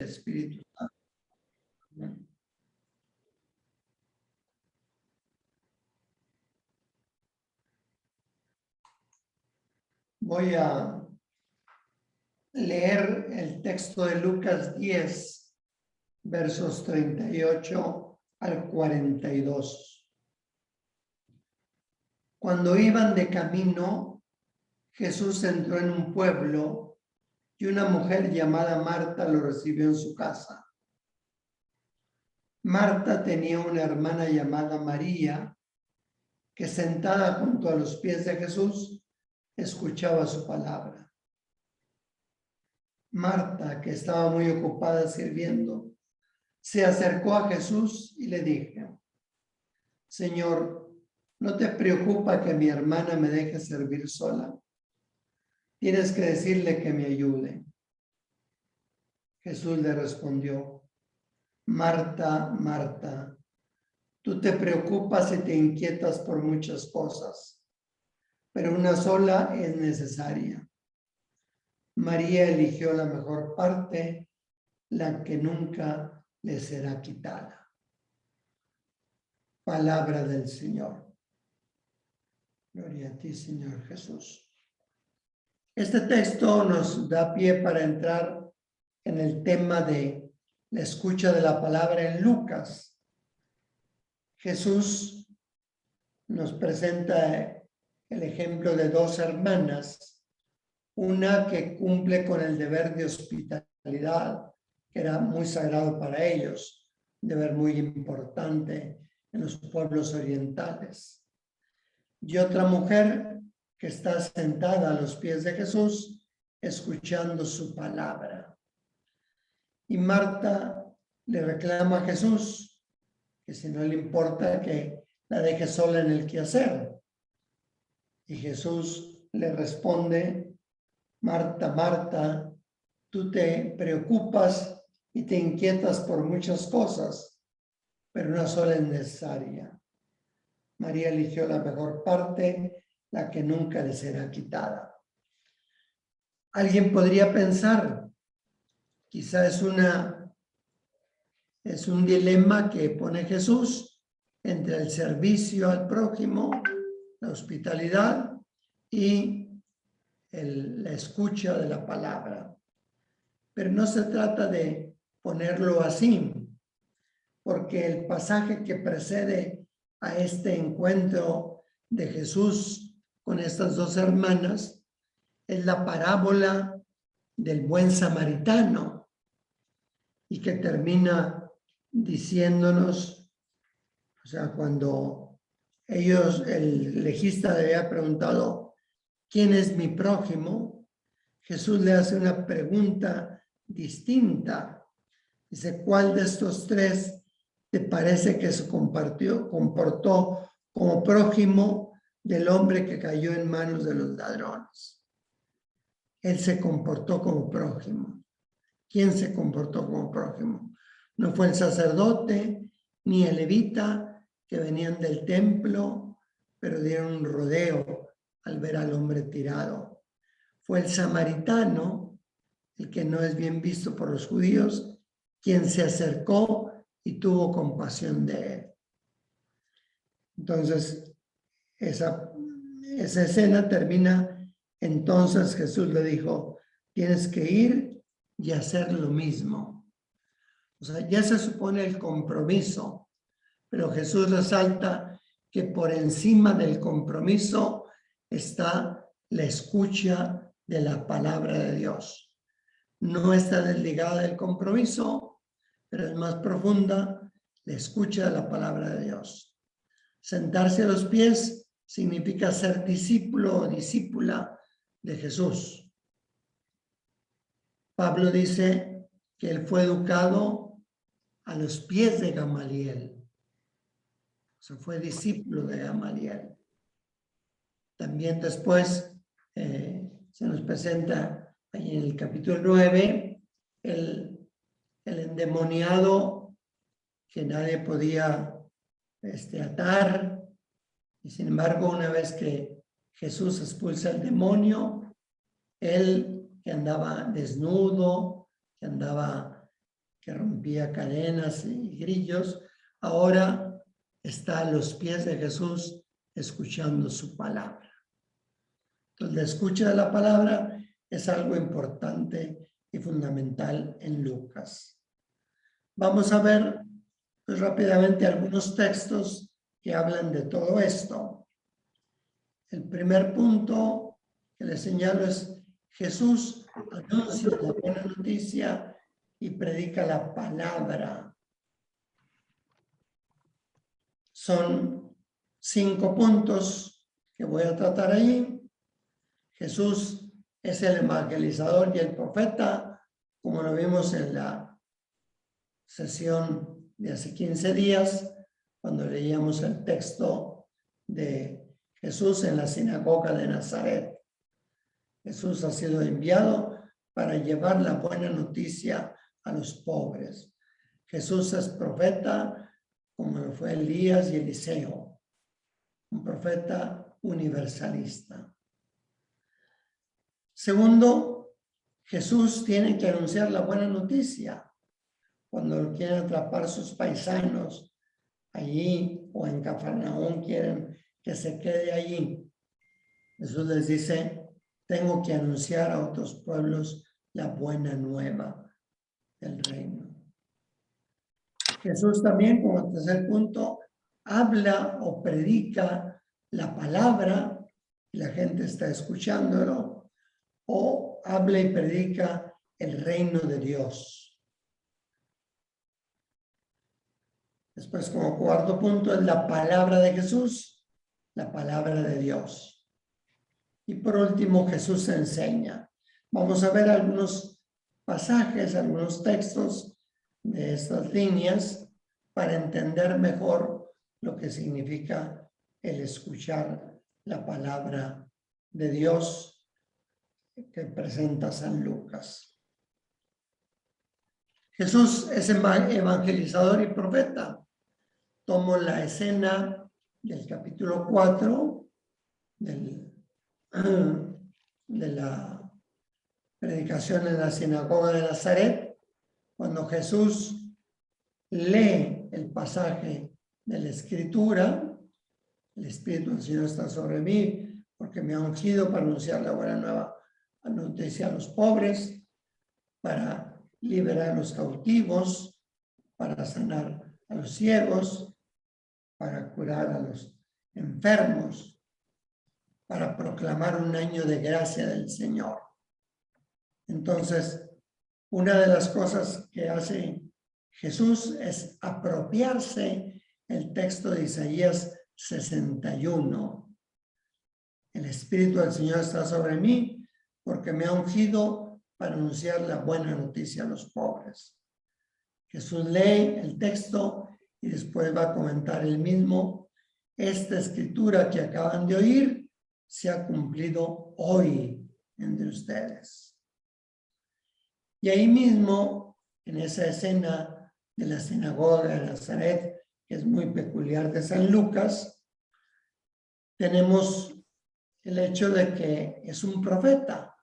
Espíritu Santo. Amén. Voy a leer el texto de Lucas 10, versos 38 al 42. Cuando iban de camino, Jesús entró en un pueblo y una mujer llamada Marta lo recibió en su casa. Marta tenía una hermana llamada María, que sentada junto a los pies de Jesús, escuchaba su palabra. Marta, que estaba muy ocupada sirviendo, se acercó a Jesús y le dijo: Señor, ¿no te preocupa que mi hermana me deje servir sola? Tienes que decirle que me ayude. Jesús le respondió: Marta, Marta, tú te preocupas y te inquietas por muchas cosas, pero una sola es necesaria. María eligió la mejor parte, la que nunca le será quitada. Palabra del Señor. Gloria a ti, Señor Jesús. Este texto nos da pie para entrar en el tema de la escucha de la palabra en Lucas. Jesús nos presenta el ejemplo de dos hermanas, una que cumple con el deber de hospitalidad, que era muy sagrado para ellos, un deber muy importante en los pueblos orientales, y otra mujer que está sentada a los pies de Jesús, escuchando su palabra. Y Marta le reclama a Jesús que si no le importa que la deje sola en el quehacer. Y Jesús le responde: Marta, Marta, tú te preocupas y te inquietas por muchas cosas, pero una sola es necesaria. María eligió la mejor parte, la que nunca le será quitada. Alguien podría pensar, quizá es un dilema que pone Jesús entre el servicio al prójimo, la hospitalidad y la escucha de la palabra. Pero no se trata de ponerlo así, porque el pasaje que precede a este encuentro de Jesús con estas dos hermanas es la parábola del buen samaritano, y que termina diciéndonos, o sea, cuando el legista le había preguntado: ¿quién es mi prójimo? Jesús le hace una pregunta distinta. Dice: ¿cuál de estos tres te parece que se comportó como prójimo del hombre que cayó en manos de los ladrones? Él se comportó como prójimo. ¿Quién se comportó como prójimo? No fue el sacerdote ni el levita, que venían del templo, pero dieron un rodeo al ver al hombre tirado. Fue el samaritano, el que no es bien visto por los judíos, quien se acercó y tuvo compasión de él. Entonces, esa escena termina. Entonces Jesús le dijo: tienes que ir y hacer lo mismo. O sea, ya se supone el compromiso, pero Jesús resalta que por encima del compromiso está la escucha de la palabra de Dios. No está desligada del compromiso, pero es más profunda la escucha de la palabra de Dios. Sentarse a los pies significa ser discípulo o discípula de Jesús. Pablo dice que él fue educado a los pies de Gamaliel. O sea, fue discípulo de Gamaliel. También después se nos presenta ahí en el capítulo 9 el endemoniado que nadie podía atar. Y sin embargo, una vez que Jesús expulsa el demonio, él, que andaba desnudo, que andaba que rompía cadenas y grillos, ahora está a los pies de Jesús escuchando su palabra. Entonces, la escucha de la palabra es algo importante y fundamental en Lucas. Vamos a ver pues, rápidamente algunos textos que hablan de todo esto. El primer punto que les señalo es: Jesús anuncia la buena noticia y predica la palabra. Son 5 puntos que voy a tratar ahí. Jesús es el evangelizador y el profeta, como lo vimos en la sesión de hace 15 días, cuando leíamos el texto de Jesús en la sinagoga de Nazaret. Jesús ha sido enviado para llevar la buena noticia a los pobres. Jesús es profeta, como lo fue Elías y Eliseo, un profeta universalista. Segundo, Jesús tiene que anunciar la buena noticia. Cuando quieren atrapar sus paisanos allí o en Cafarnaúm, quieren que se quede allí, Jesús les dice: tengo que anunciar a otros pueblos la buena nueva del reino. Jesús también, como tercer punto, habla o predica la palabra y la gente está escuchándolo, o habla y predica el reino de Dios. Después, como cuarto punto, es la palabra de Jesús, la palabra de Dios. Y por último, Jesús enseña. Vamos a ver algunos pasajes, algunos textos de estas líneas para entender mejor lo que significa el escuchar la palabra de Dios que presenta San Lucas. Jesús es evangelizador y profeta. Tomo la escena del capítulo 4 de la predicación en la sinagoga de Nazaret, cuando Jesús lee el pasaje de la Escritura: el Espíritu del Señor está sobre mí, porque me ha ungido para anunciar la buena nueva noticia a los pobres, para liberar a los cautivos, para sanar a los ciegos, para curar a los enfermos, para proclamar un año de gracia del Señor. Entonces, una de las cosas que hace Jesús es apropiarse el texto de Isaías 61. El Espíritu del Señor está sobre mí, porque me ha ungido para anunciar la buena noticia a los pobres. Jesús lee el texto y después va a comentar el mismo: esta escritura que acaban de oír se ha cumplido hoy entre ustedes. Y ahí mismo, en esa escena de la sinagoga de Nazaret, que es muy peculiar de San Lucas, tenemos el hecho de que es un profeta.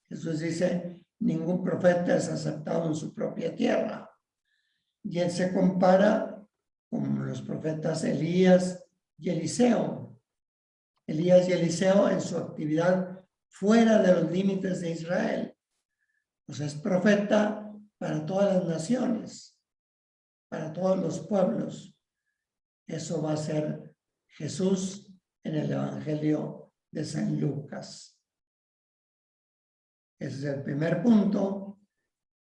Jesús dice: ningún profeta es aceptado en su propia tierra. Y él se compara con los profetas Elías y Eliseo. Elías y Eliseo en su actividad fuera de los límites de Israel. Pues es profeta para todas las naciones, para todos los pueblos. Eso va a ser Jesús en el Evangelio de San Lucas. Ese es el primer punto.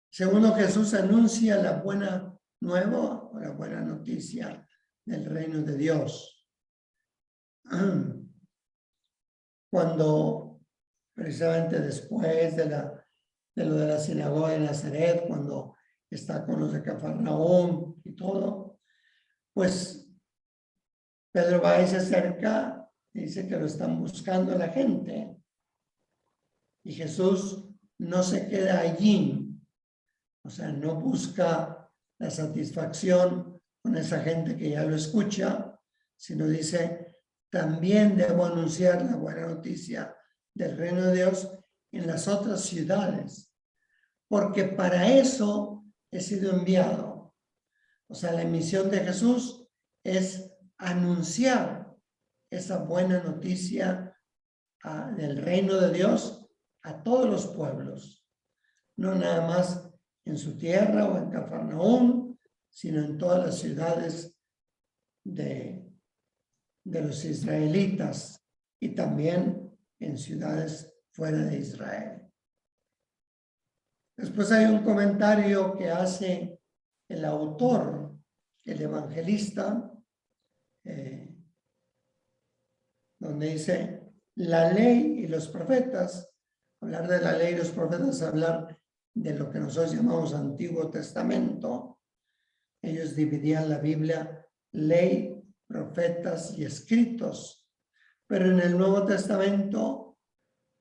Segundo, Jesús anuncia la buena nueva o la buena noticia del reino de Dios. Cuando, precisamente después de lo de la sinagoga de Nazaret, cuando está con los de Cafarnaúm y todo, pues Pedro va y se acerca y dice que lo están buscando la gente. Y Jesús no se queda allí, o sea, no busca la satisfacción con esa gente que ya lo escucha, sino dice: también debo anunciar la buena noticia del reino de Dios en las otras ciudades, porque para eso he sido enviado. O sea, la misión de Jesús es anunciar esa buena noticia del reino de Dios a todos los pueblos, no nada más en su tierra o en Cafarnaúm, sino en todas las ciudades de los israelitas y también en ciudades fuera de Israel. Después hay un comentario que hace el autor, el evangelista, donde dice, la ley y los profetas, hablar de la ley y los profetas, hablar de lo que nosotros llamamos Antiguo Testamento. Ellos dividían la Biblia, ley, profetas y escritos. Pero en el Nuevo Testamento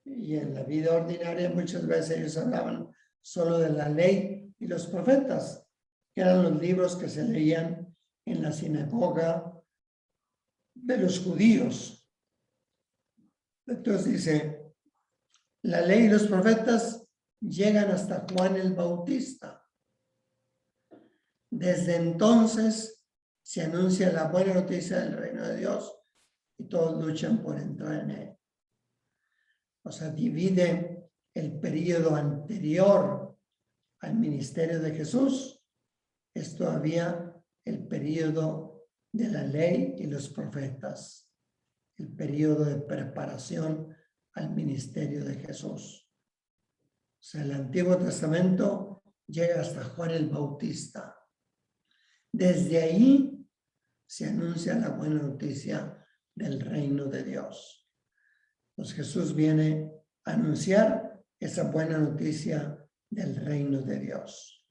y en la vida ordinaria muchas veces ellos hablaban solo de la ley y los profetas, que eran los libros que se leían en la sinagoga de los judíos. Entonces dice, la ley y los profetas llegan hasta Juan el Bautista. Desde entonces se anuncia la buena noticia del reino de Dios y todos luchan por entrar en él. O sea, divide el periodo anterior al ministerio de Jesús, es todavía el periodo de la ley y los profetas, el periodo de preparación al ministerio de Jesús. O sea, el Antiguo Testamento llega hasta Juan el Bautista. Desde ahí se anuncia la buena noticia del reino de Dios. Pues Jesús viene a anunciar esa buena noticia del reino de Dios.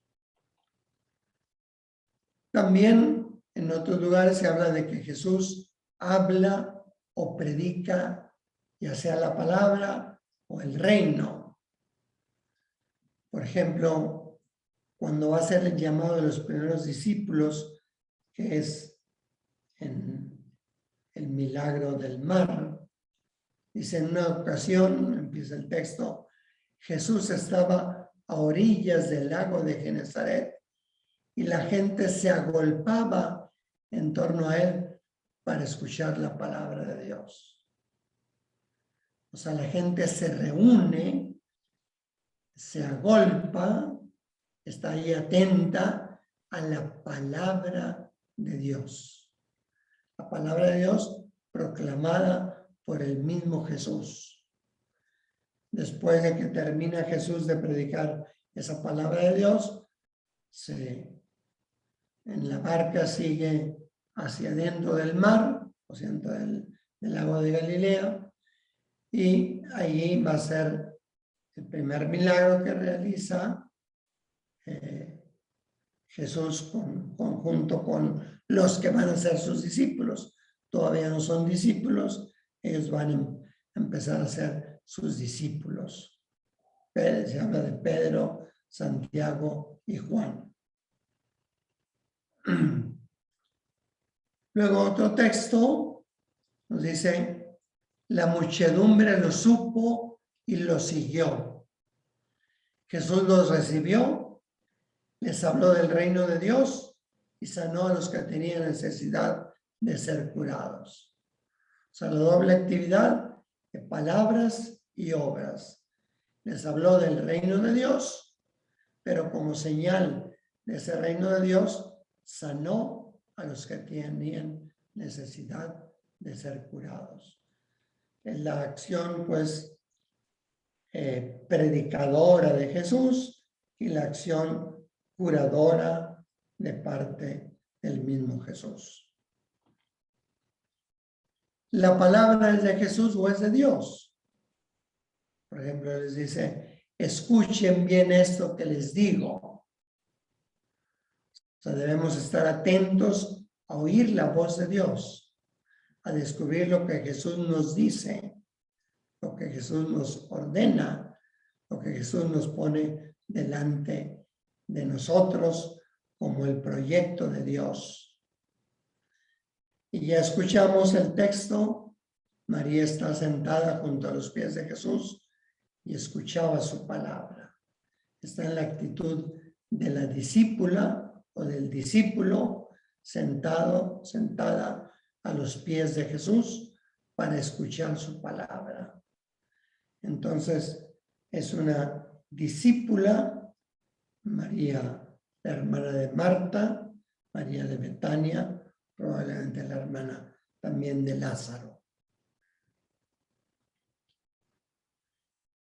También en otros lugares se habla de que Jesús habla o predica, ya sea la palabra o el reino. Por ejemplo, cuando va a ser el llamado de los primeros discípulos, que es en el milagro del mar, dice, en una ocasión, empieza el texto, Jesús estaba a orillas del lago de Genesaret y la gente se agolpaba en torno a él para escuchar la palabra de Dios. O sea, la gente se reúne, se agolpa, está ahí atenta a la palabra de Dios. La palabra de Dios proclamada por el mismo Jesús. Después de que termina Jesús de predicar esa palabra de Dios, en la barca sigue hacia adentro del mar, o sea, del lago de Galilea, y allí va a ser el primer milagro que realiza Jesús junto con los que van a ser sus discípulos. Todavía no son discípulos, ellos van a empezar a ser sus discípulos. Se habla de Pedro, Santiago y Juan. Luego otro texto nos dice, la muchedumbre lo supo y lo siguió. Jesús los recibió, les habló del reino de Dios y sanó a los que tenían necesidad de ser curados. O sea, la doble actividad de palabras y obras. Les habló del reino de Dios, pero como señal de ese reino de Dios, sanó a los que tenían necesidad de ser curados. En la acción, pues, predicadora de Jesús y la acción curadora de parte del mismo Jesús. ¿La palabra es de Jesús o es de Dios? Por ejemplo, les dice, escuchen bien esto que les digo. O sea, debemos estar atentos a oír la voz de Dios, a descubrir lo que Jesús nos dice, lo que Jesús nos ordena, lo que Jesús nos pone delante de nosotros como el proyecto de Dios. Y ya escuchamos el texto, María está sentada junto a los pies de Jesús y escuchaba su palabra. Está en la actitud de la discípula o del discípulo sentada a los pies de Jesús para escuchar su palabra. Entonces, es una discípula, María, la hermana de Marta, María de Betania, probablemente la hermana también de Lázaro.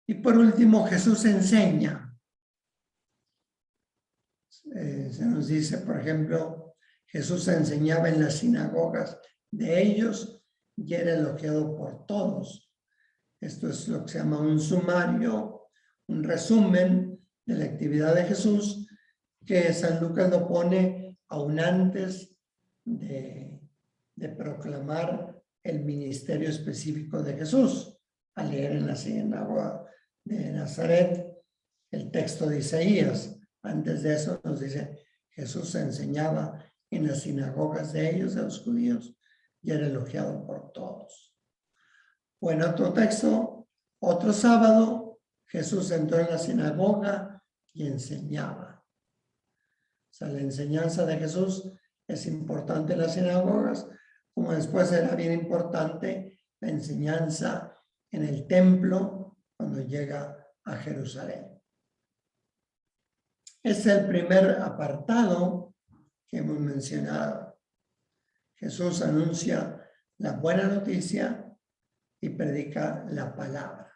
Y por último, Jesús enseña. Se nos dice, por ejemplo, Jesús enseñaba en las sinagogas de ellos y era elogiado por todos. Esto es lo que se llama un sumario, un resumen de la actividad de Jesús, que San Lucas lo pone aún antes de proclamar el ministerio específico de Jesús. Al leer en la sinagoga de Nazaret el texto de Isaías, antes de eso nos dice, Jesús enseñaba en las sinagogas de ellos, de los judíos, y era elogiado por todos. O en otro texto, otro sábado, Jesús entró en la sinagoga y enseñaba. O sea, la enseñanza de Jesús es importante en las sinagogas, como después era bien importante la enseñanza en el templo cuando llega a Jerusalén. Es el primer apartado que hemos mencionado. Jesús anuncia la buena noticia y predica la palabra.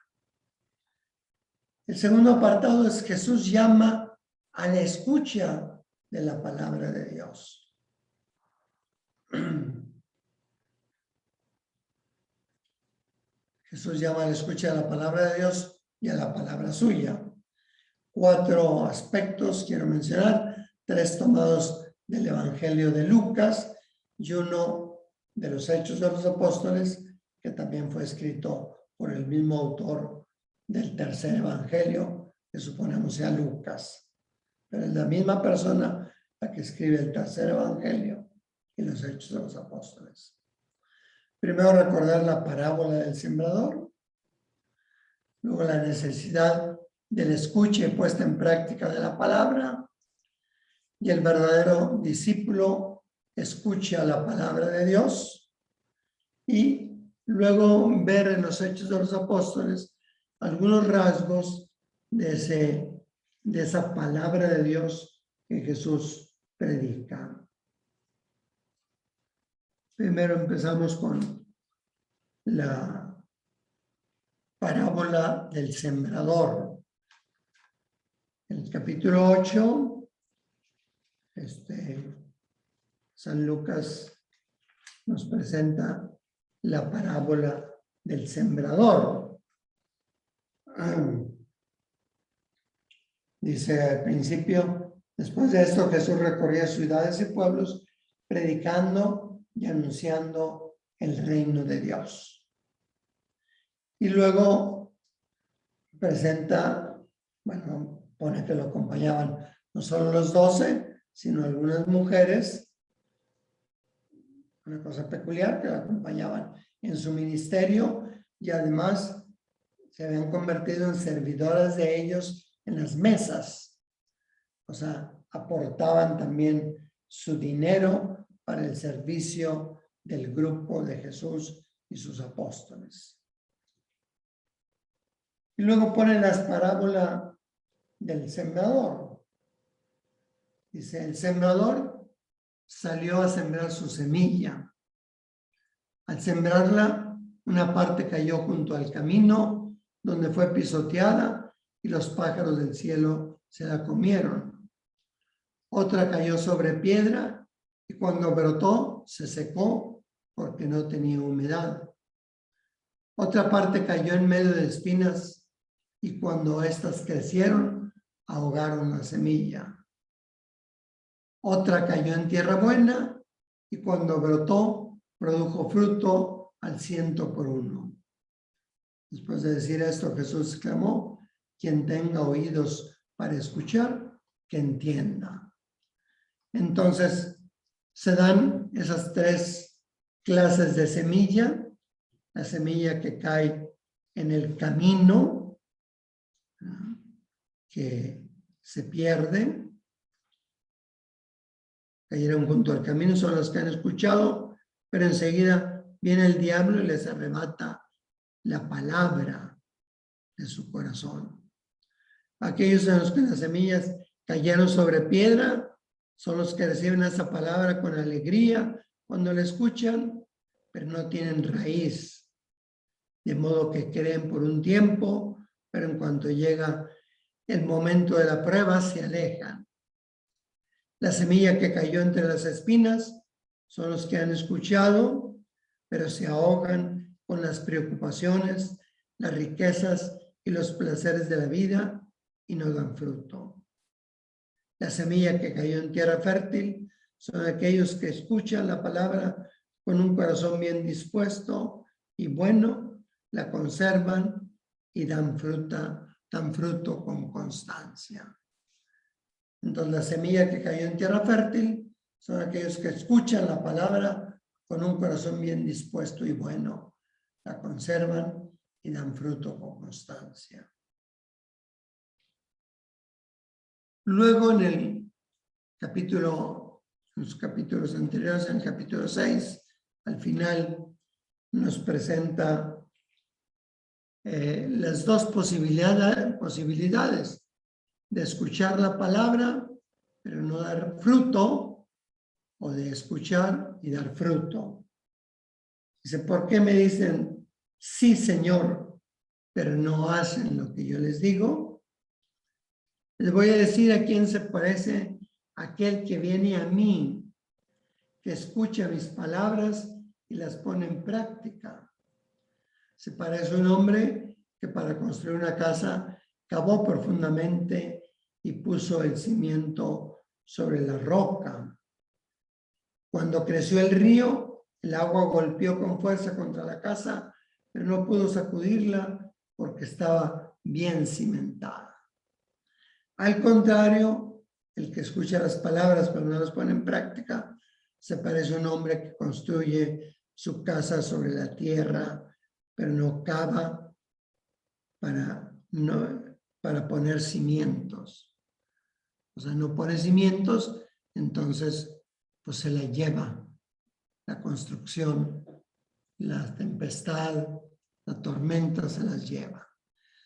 El segundo apartado es Jesús llama a la escucha de la palabra de Dios. Jesús llama a la escucha de la palabra de Dios y a la palabra suya. 4 aspectos quiero mencionar, 3 tomados del Evangelio de Lucas y 1 de los Hechos de los Apóstoles, que también fue escrito por el mismo autor del tercer Evangelio, que suponemos sea Lucas. Pero es la misma persona la que escribe el tercer Evangelio y los Hechos de los Apóstoles. Primero recordar la parábola del sembrador, luego la necesidad del escucha y puesta en práctica de la palabra, y el verdadero discípulo escucha la palabra de Dios, y luego ver en los Hechos de los Apóstoles algunos rasgos de esa palabra de Dios que Jesús predica. Primero empezamos con la parábola del sembrador. En el capítulo 8, San Lucas nos presenta la parábola del sembrador. Dice al principio, después de esto Jesús recorría ciudades y pueblos predicando y anunciando el reino de Dios. Y luego presenta, bueno, pone que lo acompañaban no solo los 12, sino algunas mujeres, una cosa peculiar, que lo acompañaban en su ministerio y además se habían convertido en servidoras de ellos en las mesas. O sea, aportaban también su dinero para el servicio del grupo de Jesús y sus apóstoles. Y luego pone la parábola del sembrador. Dice, el sembrador salió a sembrar su semilla. Al sembrarla, una parte cayó junto al camino, donde fue pisoteada y los pájaros del cielo se la comieron. Otra cayó sobre piedra y cuando brotó se secó porque no tenía humedad. Otra parte cayó en medio de espinas y cuando éstas crecieron, ahogaron la semilla. Otra cayó en tierra buena y cuando brotó, produjo fruto al 100 por 1. Después de decir esto, Jesús exclamó, quien tenga oídos para escuchar, que entienda. Entonces, se dan esas 3 clases de semilla. La semilla que cae en el camino, que se pierde. cayeron junto al camino son los que han escuchado, pero enseguida viene el diablo y les arrebata la palabra de su corazón. Aquellos en los que las semillas cayeron sobre piedra son los que reciben esa palabra con alegría cuando la escuchan, pero no tienen raíz, de modo que creen por un tiempo, pero en cuanto llega el momento de la prueba se alejan. La semilla que cayó entre las espinas son los que han escuchado, pero se ahogan con las preocupaciones, las riquezas y los placeres de la vida y no dan fruto. La semilla que cayó en tierra fértil son aquellos que escuchan la palabra con un corazón bien dispuesto y bueno, la conservan y dan fruto con constancia. Entonces, la semilla que cayó en tierra fértil son aquellos que escuchan la palabra con un corazón bien dispuesto y bueno, la conservan y dan fruto con constancia. Luego en los capítulos anteriores, en el capítulo 6, al final nos presenta las dos posibilidades de escuchar la palabra, pero no dar fruto, o de escuchar y dar fruto. Dice, ¿por qué me dicen, sí, Señor, pero no hacen lo que yo les digo? Les voy a decir a quién se parece aquel que viene a mí, que escucha mis palabras y las pone en práctica. Se parece a un hombre que para construir una casa cavó profundamente y puso el cimiento sobre la roca. Cuando creció el río, el agua golpeó con fuerza contra la casa, pero no pudo sacudirla porque estaba bien cimentada. Al contrario, el que escucha las palabras pero no las pone en práctica, se parece a un hombre que construye su casa sobre la tierra, pero no cava para poner cimientos. O sea, no pone cimientos, entonces pues se la lleva la construcción, la tempestad, la tormenta se las lleva.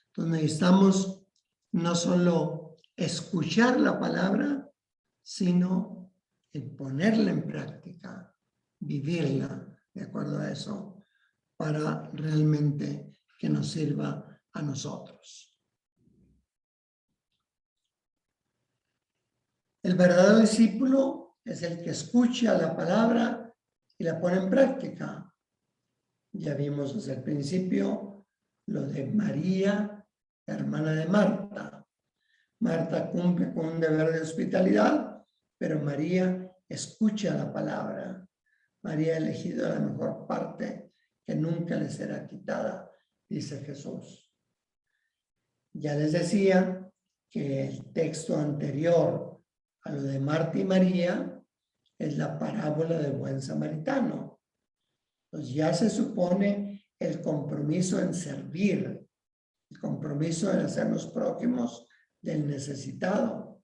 Entonces necesitamos no solo escuchar la palabra, sino ponerla en práctica, vivirla de acuerdo a eso, para realmente que nos sirva a nosotros. El verdadero discípulo es el que escucha la palabra y la pone en práctica. Ya vimos desde el principio lo de María, hermana de Marta. Marta cumple con un deber de hospitalidad, pero María escucha la palabra. María ha elegido la mejor parte que nunca le será quitada, dice Jesús. Ya les decía que el texto anterior a lo de Marta y María es la parábola del buen samaritano. Pues ya se supone el compromiso en servir, el compromiso en hacernos prójimos del necesitado.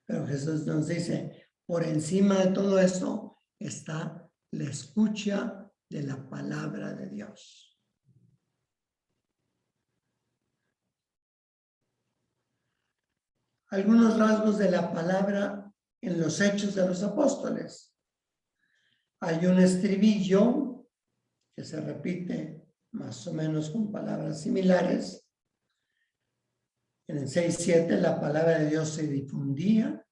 Pero Jesús nos dice, por encima de todo esto está la escucha de la palabra de Dios. Algunos rasgos de la palabra en los Hechos de los Apóstoles. Hay un estribillo que se repite más o menos con palabras similares. En el 6:7 la palabra de Dios se difundía.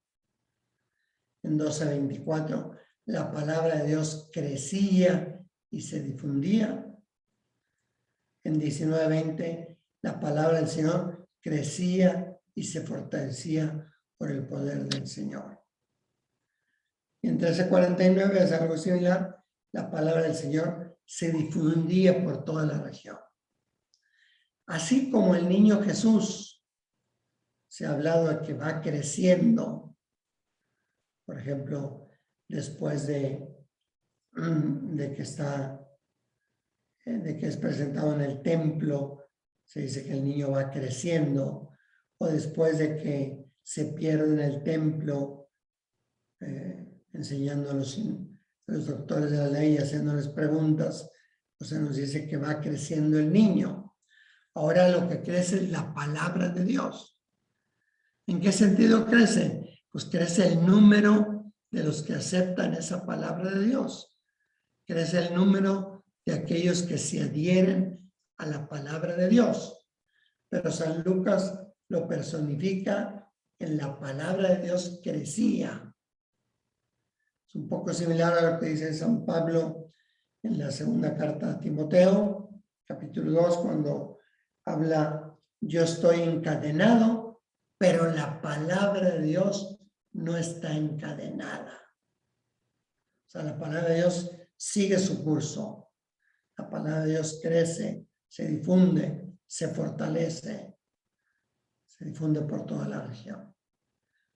En 12:24 la palabra de Dios crecía y se difundía. En 19:20 la palabra del Señor crecía y se fortalecía por el poder del Señor. Y en 13:49 es algo similar, la palabra del Señor se difundía por toda la región. Así como el niño Jesús, se ha hablado de que va creciendo, por ejemplo, después de que es presentado en el templo, se dice que el niño va creciendo, o después de que se pierde en el templo, en enseñando a los doctores de la ley, haciéndoles preguntas, pues se nos dice que va creciendo el niño. Ahora lo que crece es la palabra de Dios. ¿En qué sentido crece? Pues crece el número de los que aceptan esa palabra de Dios. Crece el número de aquellos que se adhieren a la palabra de Dios. Pero San Lucas lo personifica en la palabra de Dios crecía. Es un poco similar a lo que dice San Pablo en la segunda carta a Timoteo, capítulo 2, cuando habla, yo estoy encadenado, pero la palabra de Dios no está encadenada. O sea, la palabra de Dios sigue su curso. La palabra de Dios crece, se difunde, se fortalece, se difunde por toda la región.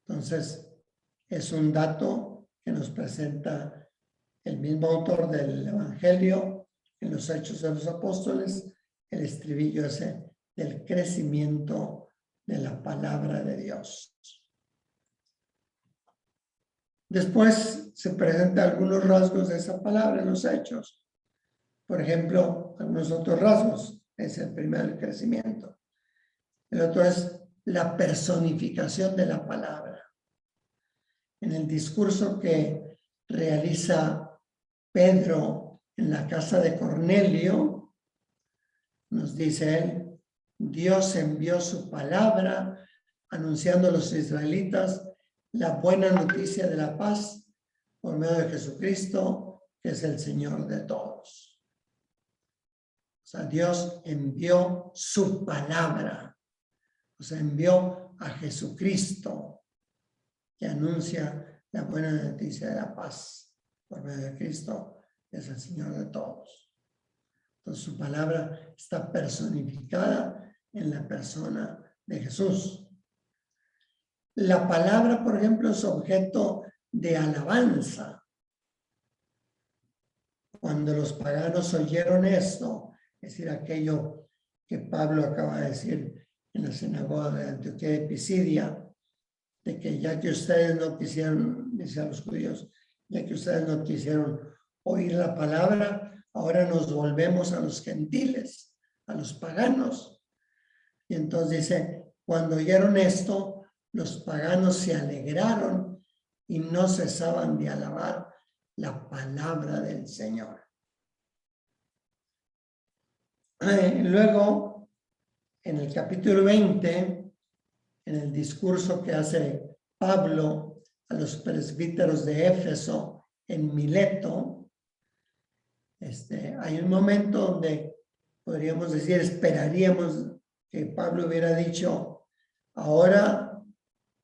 Entonces, es un dato que nos presenta el mismo autor del Evangelio en los Hechos de los Apóstoles, el estribillo ese del crecimiento de la palabra de Dios. Después se presentan algunos rasgos de esa palabra en los Hechos. Por ejemplo, algunos otros rasgos. Es el primero, el crecimiento. El otro es la personificación de la palabra. En el discurso que realiza Pedro en la casa de Cornelio, nos dice él, Dios envió su palabra anunciando a los israelitas la buena noticia de la paz por medio de Jesucristo, que es el Señor de todos. O sea, Dios envió su palabra, o sea, envió a Jesucristo, que anuncia la buena noticia de la paz por medio de Cristo, que es el Señor de todos. Entonces, su palabra está personificada en la persona de Jesús. La palabra, por ejemplo, es objeto de alabanza. Cuando los paganos oyeron esto, es decir, aquello que Pablo acaba de decir en la sinagoga de Antioquía de Pisidia, de que ya que ustedes no quisieron, dice a los judíos, ya que ustedes no quisieron oír la palabra, ahora nos volvemos a los gentiles, a los paganos. Y entonces dice, cuando oyeron esto, los paganos se alegraron y no cesaban de alabar la palabra del Señor. Luego, en el capítulo 20, en el discurso que hace Pablo a los presbíteros de Éfeso en Mileto, hay un momento donde podríamos decir, esperaríamos que Pablo hubiera dicho, ahora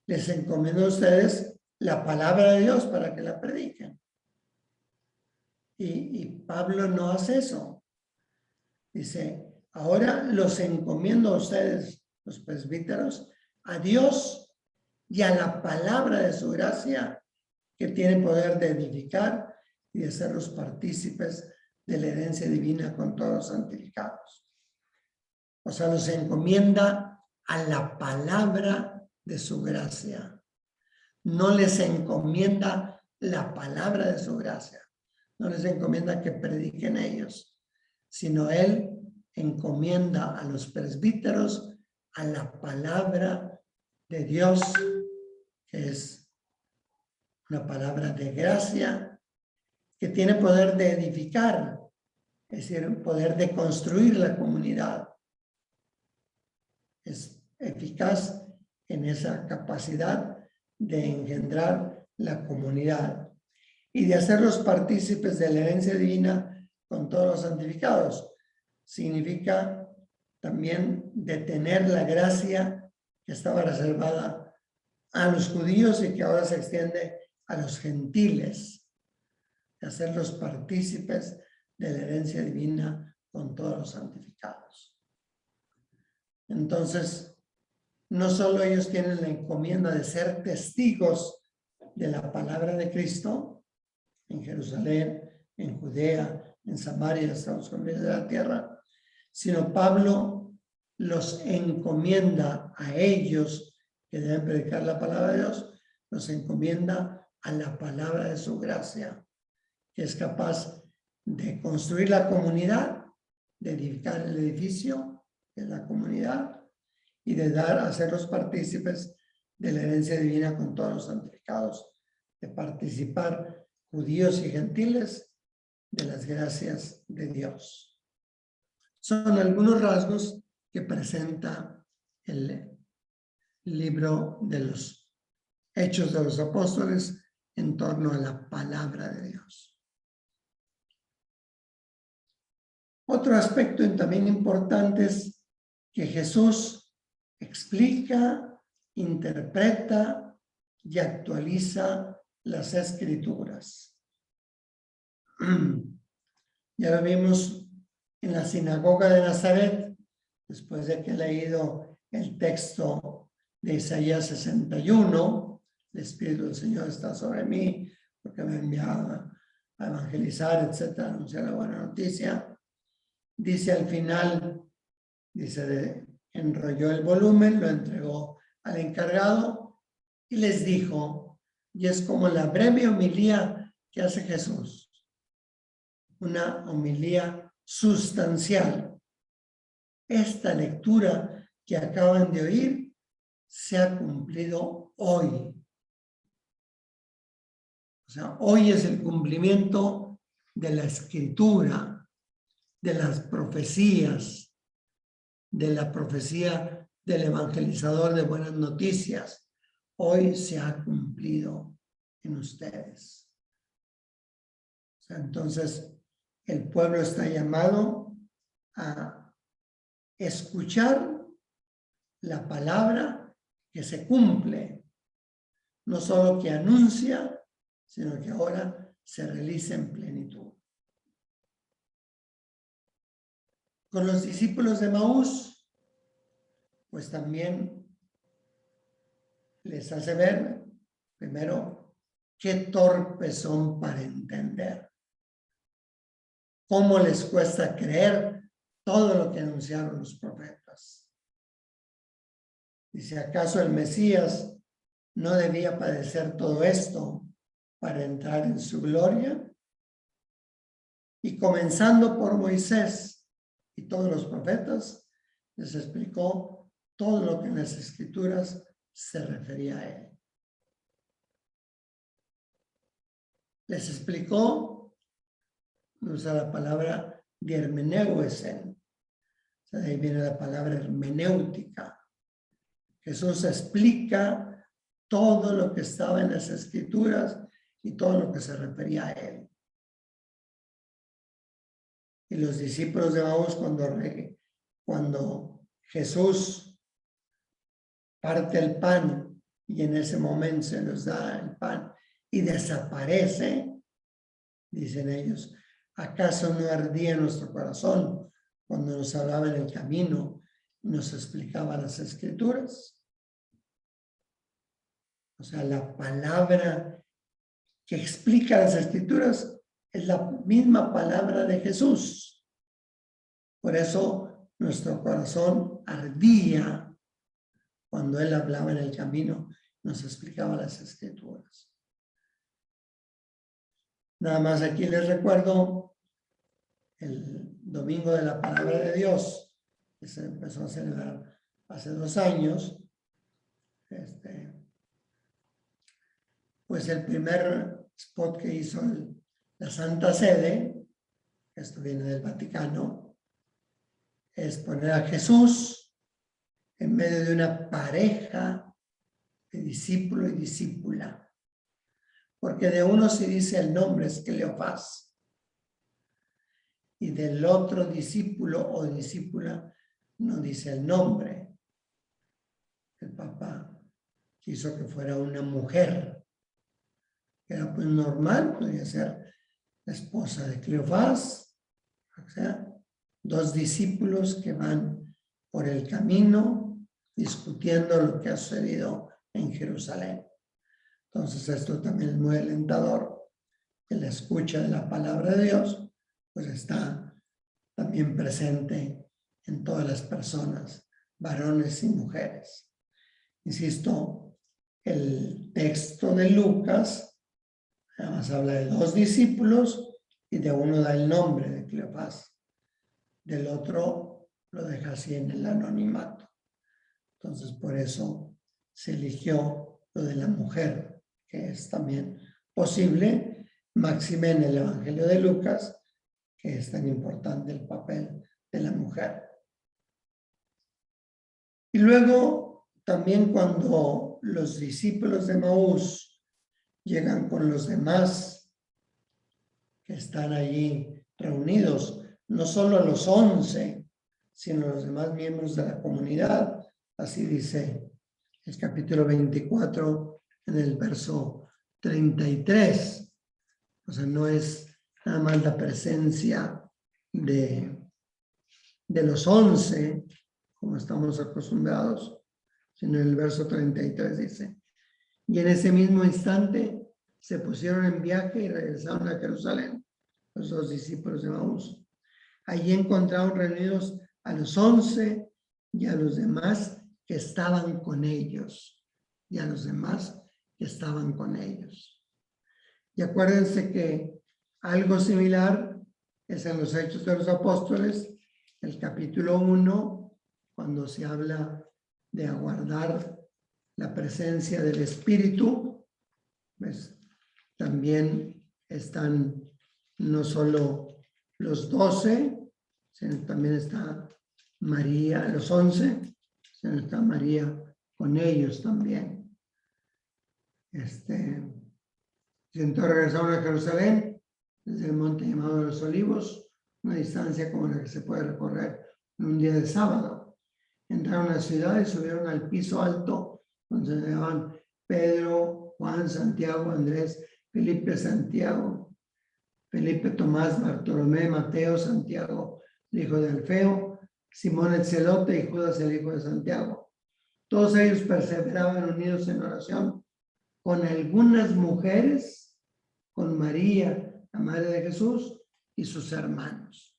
les encomiendo a ustedes la palabra de Dios para que la prediquen. Y Pablo no hace eso. Dice, ahora los encomiendo a ustedes, los presbíteros, a Dios y a la palabra de su gracia, que tiene poder de edificar y de ser los partícipes de la herencia divina con todos los santificados. O sea, los encomienda a la palabra de su gracia. No les encomienda la palabra de su gracia. No les encomienda que prediquen ellos, sino él encomienda a los presbíteros a la palabra de Dios, que es una palabra de gracia, que tiene poder de edificar, es decir, poder de construir la comunidad. Es eficaz en esa capacidad de engendrar la comunidad y de hacerlos partícipes de la herencia divina con todos los santificados. Significa también detener la gracia que estaba reservada a los judíos y que ahora se extiende a los gentiles, de hacerlos partícipes de la herencia divina con todos los santificados. Entonces, no solo ellos tienen la encomienda de ser testigos de la palabra de Cristo en Jerusalén, en Judea, en Samaria, hasta los confines de la tierra, sino Pablo los encomienda a ellos que deben predicar la palabra de Dios, los encomienda a la palabra de su gracia, que es capaz de construir la comunidad, de edificar el edificio de la comunidad y de hacerlos partícipes de la herencia divina con todos los santificados, de participar judíos y gentiles de las gracias de Dios. Son algunos rasgos que presenta el libro de los Hechos de los Apóstoles en torno a la palabra de Dios. Otro aspecto también importante es que Jesús explica, interpreta y actualiza las Escrituras. Ya lo vimos en la sinagoga de Nazaret, después de que he leído el texto de Isaías 61, el Espíritu del Señor está sobre mí, porque me ha enviado a evangelizar, etcétera, anunciar la buena noticia. Dice al final, enrolló el volumen, lo entregó al encargado y les dijo, y es como la breve homilía que hace Jesús, una homilía sustancial. Esta lectura que acaban de oír se ha cumplido hoy. O sea, hoy es el cumplimiento de la Escritura, de las profecías, de la profecía del evangelizador de buenas noticias. Hoy se ha cumplido en ustedes. O sea, entonces, el pueblo está llamado a escuchar la palabra que se cumple, no solo que anuncia, sino que ahora se realiza en plenitud. Con los discípulos de Maús, pues también les hace ver, primero, qué torpes son para entender. Cómo les cuesta creer todo lo que anunciaron los profetas. Dice, ¿acaso el Mesías no debía padecer todo esto para entrar en su gloria? Y comenzando por Moisés y todos los profetas, les explicó todo lo que en las Escrituras se refería a él. Les explicó, usa la palabra hermeneuesen, o sea, de ahí viene la palabra hermenéutica. Jesús explica todo lo que estaba en las Escrituras y todo lo que se refería a él. Y los discípulos de Maús, cuando Jesús parte el pan y en ese momento se nos da el pan y desaparece, dicen ellos, ¿acaso no ardía nuestro corazón cuando nos hablaba en el camino y nos explicaba las Escrituras? O sea, la palabra que explica las Escrituras es la misma palabra de Jesús. Por eso nuestro corazón ardía cuando él hablaba en el camino, nos explicaba las Escrituras. Nada más aquí les recuerdo el Domingo de la Palabra de Dios, que se empezó a celebrar hace 2 años. Pues el primer spot que hizo la Santa Sede, esto viene del Vaticano, es poner a Jesús en medio de una pareja de discípulo y discípula. Porque de uno se dice el nombre, es Cleofás, y del otro discípulo o discípula no dice el nombre. El Papa quiso que fuera una mujer. Era pues normal, podría ser la esposa de Cleofás, o sea, 2 discípulos que van por el camino discutiendo lo que ha sucedido en Jerusalén. Entonces esto también es muy alentador, que la escucha de la palabra de Dios pues está también presente en todas las personas, varones y mujeres. Insisto, el texto de Lucas Más habla de 2 discípulos y de uno da el nombre de Cleofás. Del otro lo deja así en el anonimato. Entonces, por eso se eligió lo de la mujer, que es también posible, máxime en el Evangelio de Lucas, que es tan importante el papel de la mujer. Y luego, también cuando los discípulos de Maús llegan con los demás que están allí reunidos, no solo los 11, sino los demás miembros de la comunidad, así dice el capítulo 24 en el verso 33. O sea, no es nada más la presencia de los 11, como estamos acostumbrados, sino en el verso 33 dice: y en ese mismo instante se pusieron en viaje y regresaron a Jerusalén los 2 discípulos de Maús. Allí encontraron reunidos a los 11 y a los demás que estaban con ellos. Y a los demás que estaban con ellos. Y acuérdense que algo similar es en los Hechos de los Apóstoles, el capítulo 1, cuando se habla de aguardar la presencia del Espíritu, pues también están no solo los 12, sino también está María, los 11, sino está María con ellos también. Y entonces regresaron a Jerusalén desde el monte llamado de los Olivos, una distancia como la que se puede recorrer en un día de sábado. Entraron a la ciudad y subieron al piso alto donde se llamaban Pedro, Juan, Santiago, Andrés, Felipe, Santiago, Felipe, Tomás, Bartolomé, Mateo, Santiago, el hijo de Alfeo, Simón el celote y Judas el hijo de Santiago. Todos ellos perseveraban unidos en oración con algunas mujeres, con María, la madre de Jesús, y sus hermanos.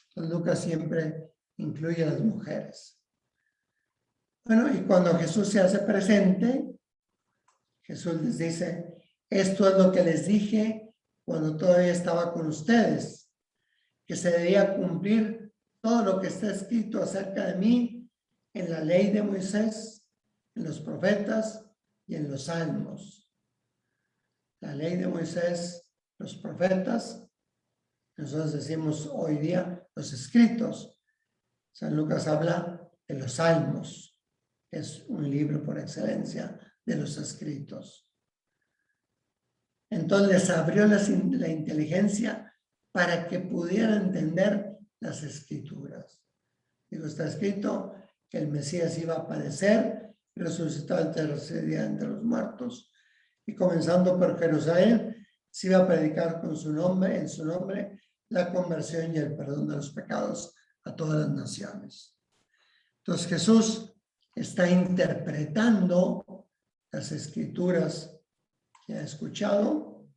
Entonces Lucas siempre incluye a las mujeres. Bueno, y cuando Jesús se hace presente, Jesús les dice: esto es lo que les dije cuando todavía estaba con ustedes, que se debía cumplir todo lo que está escrito acerca de mí en la ley de Moisés, en los profetas y en los salmos. La ley de Moisés, los profetas, nosotros decimos hoy día los escritos. San Lucas habla de los salmos, que es un libro por excelencia de los escritos. Entonces les abrió la inteligencia para que pudieran entender las escrituras. Digo, está escrito que el Mesías iba a padecer y resucitar al tercer día entre los muertos. Y comenzando por Jerusalén, se iba a predicar en su nombre, la conversión y el perdón de los pecados a todas las naciones. Entonces Jesús está interpretando las escrituras que ha escuchado,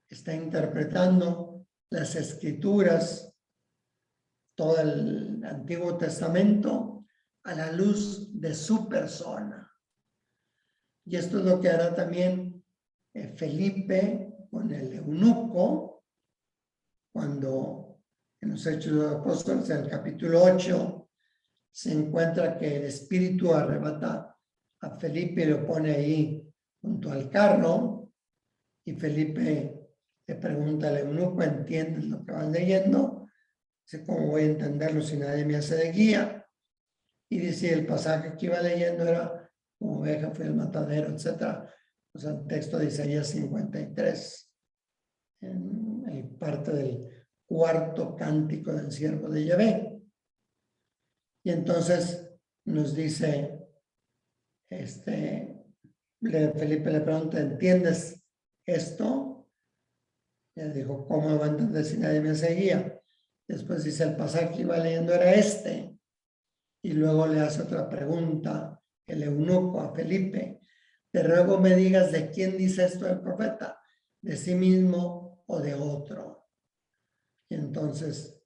está interpretando las escrituras, todo el Antiguo Testamento, a la luz de su persona. Y esto es lo que hará también Felipe con el eunuco, cuando en los Hechos de los Apóstoles, en el capítulo 8, se encuentra que el Espíritu arrebata a Felipe y lo pone ahí junto al carro, y Felipe le pregunta al eunuco: ¿entiendes lo que vas leyendo? Dice: ¿cómo voy a entenderlo si nadie me hace de guía? Y dice, el pasaje que iba leyendo era: como oveja fui al matadero, etc. O sea, el texto de Isaías 53, en parte del cuarto cántico del siervo de Yahvé. Y entonces nos dice, Felipe le pregunta: ¿entiendes esto? Y él dijo: ¿cómo lo va a entender si nadie me seguía? Después dice, el pasaje que iba leyendo era este. Y luego le hace otra pregunta el eunuco a Felipe: te ruego me digas de quién dice esto el profeta, de sí mismo o de otro. Y entonces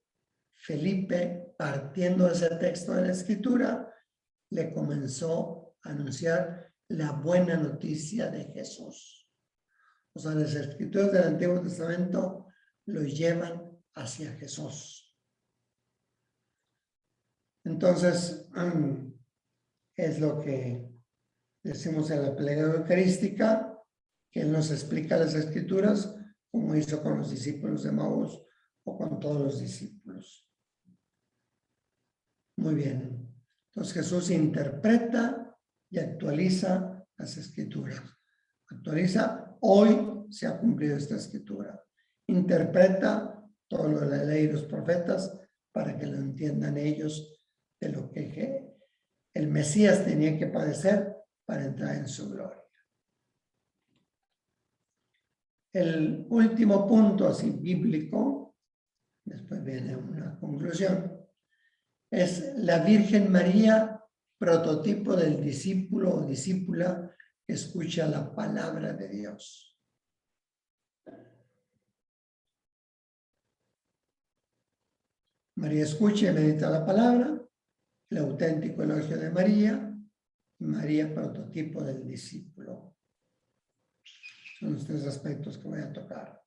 Felipe, partiendo de ese texto de la Escritura, le comenzó a anunciar la buena noticia de Jesús. O sea, las escrituras del Antiguo Testamento lo llevan hacia Jesús. Entonces, es lo que decimos en la plegaria eucarística, que Él nos explica las escrituras como hizo con los discípulos de Maús o con todos los discípulos. Muy bien. Entonces Jesús interpreta y actualiza las escrituras. Actualiza, hoy se ha cumplido esta escritura. Interpreta todo lo de la ley y los profetas para que lo entiendan ellos de lo que el Mesías tenía que padecer para entrar en su gloria. El último punto así bíblico, después viene una conclusión, es la Virgen María, prototipo del discípulo o discípula que escucha la palabra de Dios. María escucha y medita la palabra, el auténtico elogio de María, y María, prototipo del discípulo. Son los tres aspectos que voy a tocar.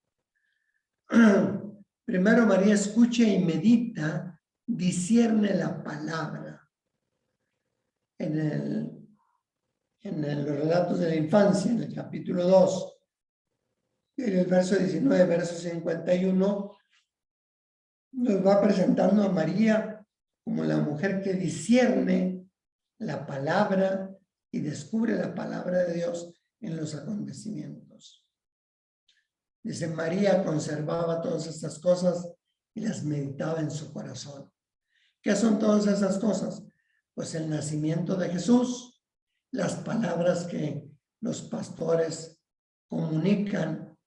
Primero, María escucha y medita, discierne la palabra. En los relatos de la infancia, en el capítulo 2, en el verso 19, verso 51, nos va presentando a María como la mujer que discierne la palabra y descubre la palabra de Dios en los acontecimientos. Dice, María conservaba todas estas cosas y las meditaba en su corazón. ¿Qué son todas esas cosas? Pues el nacimiento de Jesús, las palabras que los pastores comunican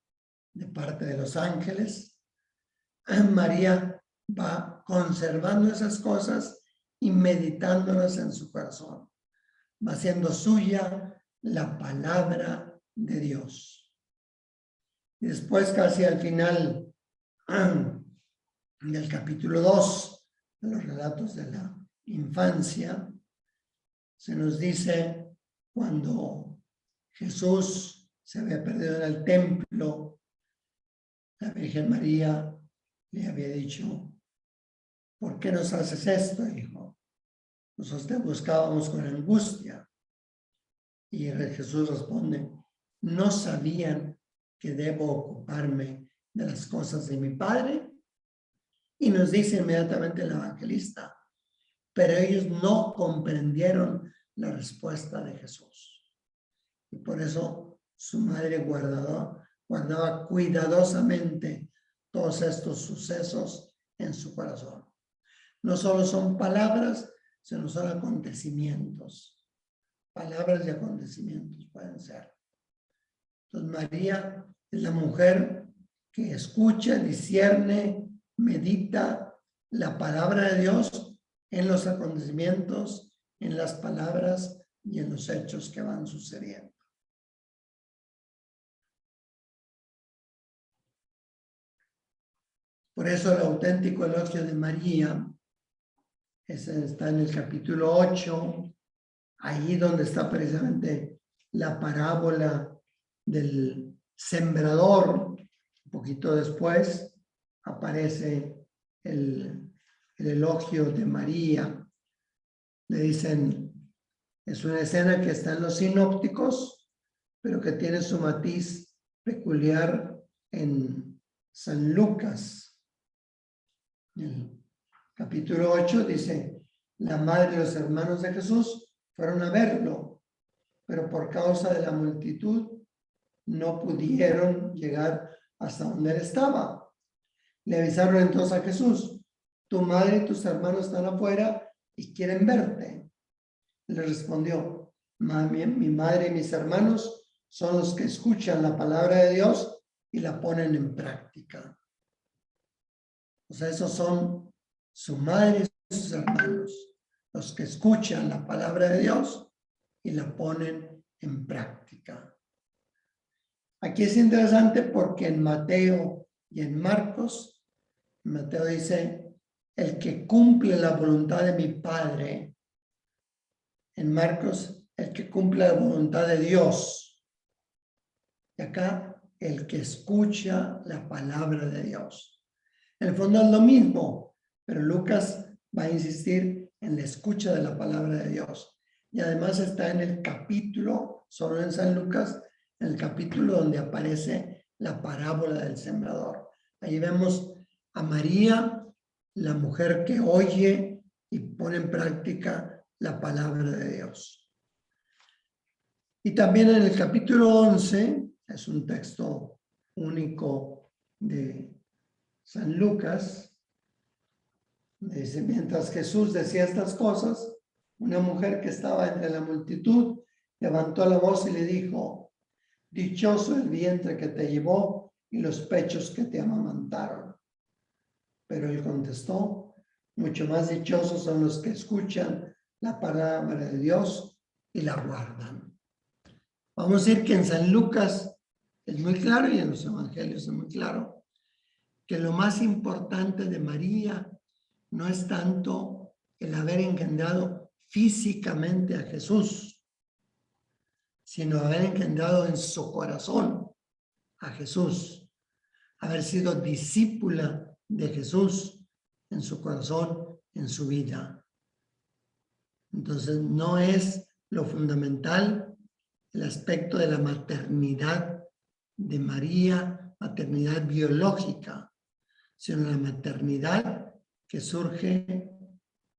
de parte de los ángeles. María va conservando esas cosas y meditándolas en su corazón. Va haciendo suya la palabra de Dios. Y después, casi al final del capítulo 2, de los relatos de la infancia, se nos dice cuando Jesús se había perdido en el templo, la Virgen María le había dicho, ¿por qué nos haces esto, hijo? Nosotros te buscábamos con angustia. Y Jesús responde, ¿no sabían que debo ocuparme de las cosas de mi Padre? Y nos dice inmediatamente el evangelista, pero ellos no comprendieron la respuesta de Jesús. Y por eso su madre guardaba cuidadosamente todos estos sucesos en su corazón. No solo son palabras, sino son acontecimientos. Palabras y acontecimientos pueden ser. Entonces María es la mujer que escucha, discierne, medita la palabra de Dios en los acontecimientos, en las palabras y en los hechos que van sucediendo. Por eso el auténtico elogio de María está en el capítulo 8, ahí donde está precisamente la parábola del sembrador. Un poquito después aparece el elogio de María. Le dicen, es una escena que está en los sinópticos, pero que tiene su matiz peculiar en San Lucas. El capítulo 8 dice, la madre y los hermanos de Jesús fueron a verlo, pero por causa de la multitud no pudieron llegar hasta donde él estaba. Le avisaron entonces a Jesús, tu madre y tus hermanos están afuera y quieren verte. Le respondió, mi madre y mis hermanos son los que escuchan la palabra de Dios y la ponen en práctica. O sea, esos son su madre y sus hermanos, los que escuchan la palabra de Dios y la ponen en práctica. Aquí es interesante porque en Mateo y en Marcos, Mateo dice, el que cumple la voluntad de mi Padre. En Marcos, el que cumple la voluntad de Dios. Y acá, el que escucha la palabra de Dios. En el fondo es lo mismo, pero Lucas va a insistir en la escucha de la palabra de Dios. Y además está en el capítulo, solo en San Lucas, en el capítulo donde aparece la parábola del sembrador. Ahí vemos a María, la mujer que oye y pone en práctica la palabra de Dios. Y también en el capítulo 11, es un texto único de San Lucas, dice, mientras Jesús decía estas cosas, una mujer que estaba entre la multitud levantó la voz y le dijo, dichoso el vientre que te llevó y los pechos que te amamantaron. Pero él contestó, mucho más dichosos son los que escuchan la palabra de Dios y la guardan. Vamos a decir que en San Lucas es muy claro y en los evangelios es muy claro que lo más importante de María no es tanto el haber engendrado físicamente a Jesús, sino haber engendrado en su corazón a Jesús, haber sido discípula de Jesús en su corazón, en su vida. Entonces no es lo fundamental el aspecto de la maternidad de María, maternidad biológica, sino la maternidad que surge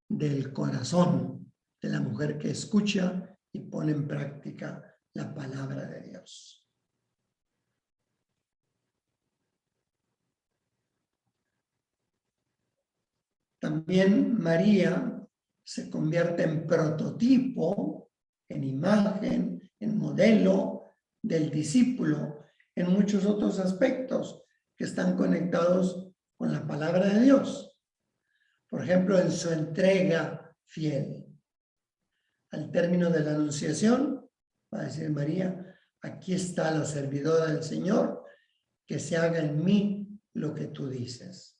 del corazón de la mujer que escucha y pone en práctica la palabra de Dios. También María se convierte en prototipo, en imagen, en modelo del discípulo en muchos otros aspectos que están conectados con la palabra de Dios. Por ejemplo, en su entrega fiel. Al término de la anunciación, va a decir María, aquí está la servidora del Señor, que se haga en mí lo que tú dices.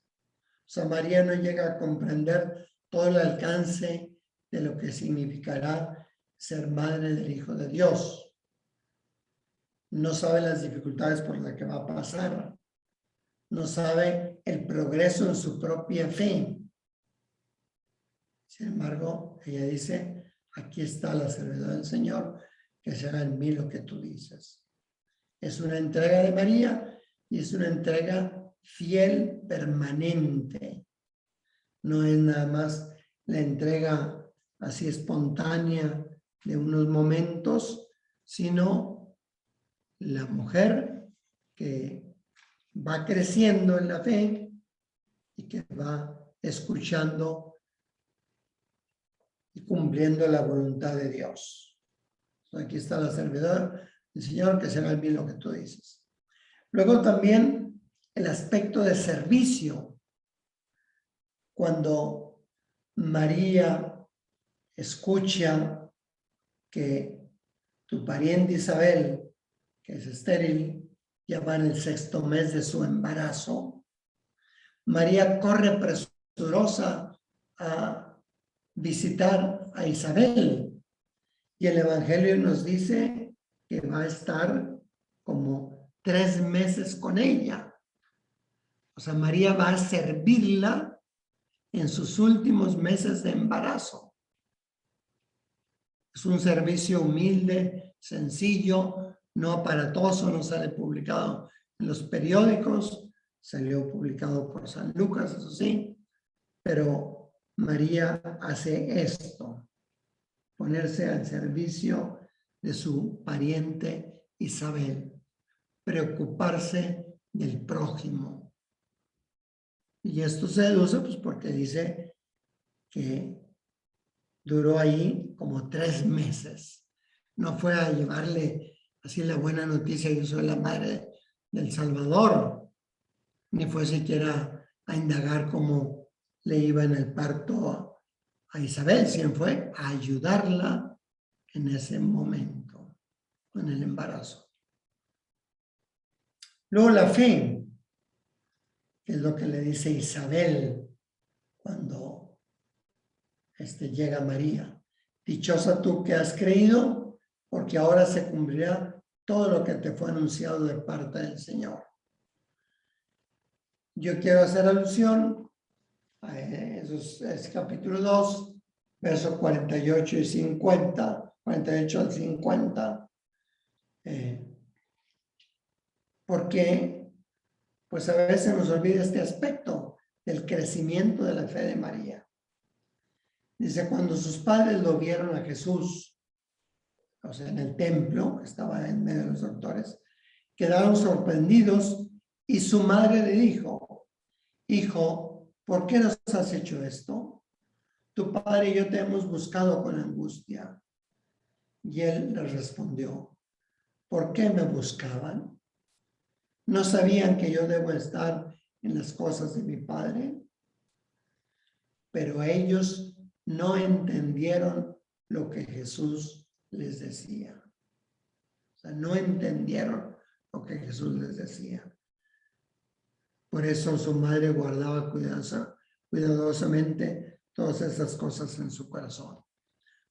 O sea, María no llega a comprender todo el alcance de lo que significará ser madre del Hijo de Dios. No sabe las dificultades por las que va a pasar. No sabe el progreso en su propia fe. Sin embargo, ella dice, aquí está la servidora del Señor, que se haga en mí lo que tú dices. Es una entrega de María y es una entrega fiel, permanente. No es nada más la entrega así espontánea de unos momentos, sino la mujer que va creciendo en la fe y que va escuchando y cumpliendo la voluntad de Dios. Aquí está la servidora del Señor, que se haga en mí lo que tú dices. Luego también el aspecto de servicio. Cuando María escucha que tu pariente Isabel, que es estéril, ya va en el 6º mes de su embarazo, María corre presurosa a visitar a Isabel. Y el Evangelio nos dice que va a estar como 3 meses con ella. O sea, María va a servirla en sus últimos meses de embarazo. Es un servicio humilde, sencillo, no aparatoso, no sale publicado en los periódicos, salió publicado por San Lucas, eso sí, pero María hace esto, ponerse al servicio de su pariente Isabel, preocuparse del prójimo. Y esto se deduce pues porque dice que duró ahí como 3 meses. No fue a llevarle así la buena noticia, yo soy la madre del Salvador, ni fue siquiera a indagar cómo le iba en el parto a Isabel, sino fue a ayudarla en ese momento, en el embarazo. Luego la fe, que es lo que le dice Isabel cuando llega María. Dichosa tú que has creído, porque ahora se cumplirá todo lo que te fue anunciado de parte del Señor. Yo quiero hacer alusión a es capítulo 2, versos 48 y 50, 48 al 50, porque pues a veces nos olvida este aspecto del crecimiento de la fe de María. Dice, cuando sus padres lo vieron a Jesús, o sea, en el templo, estaba en medio de los doctores, quedaron sorprendidos y su madre le dijo, hijo, ¿por qué nos has hecho esto? Tu padre y yo te hemos buscado con angustia. Y él les respondió, ¿por qué me buscaban? ¿No sabían que yo debo estar en las cosas de mi padre? Pero ellos no entendieron lo que Jesús les decía. O sea, no entendieron lo que Jesús les decía. Por eso su madre guardaba cuidadosamente todas esas cosas en su corazón.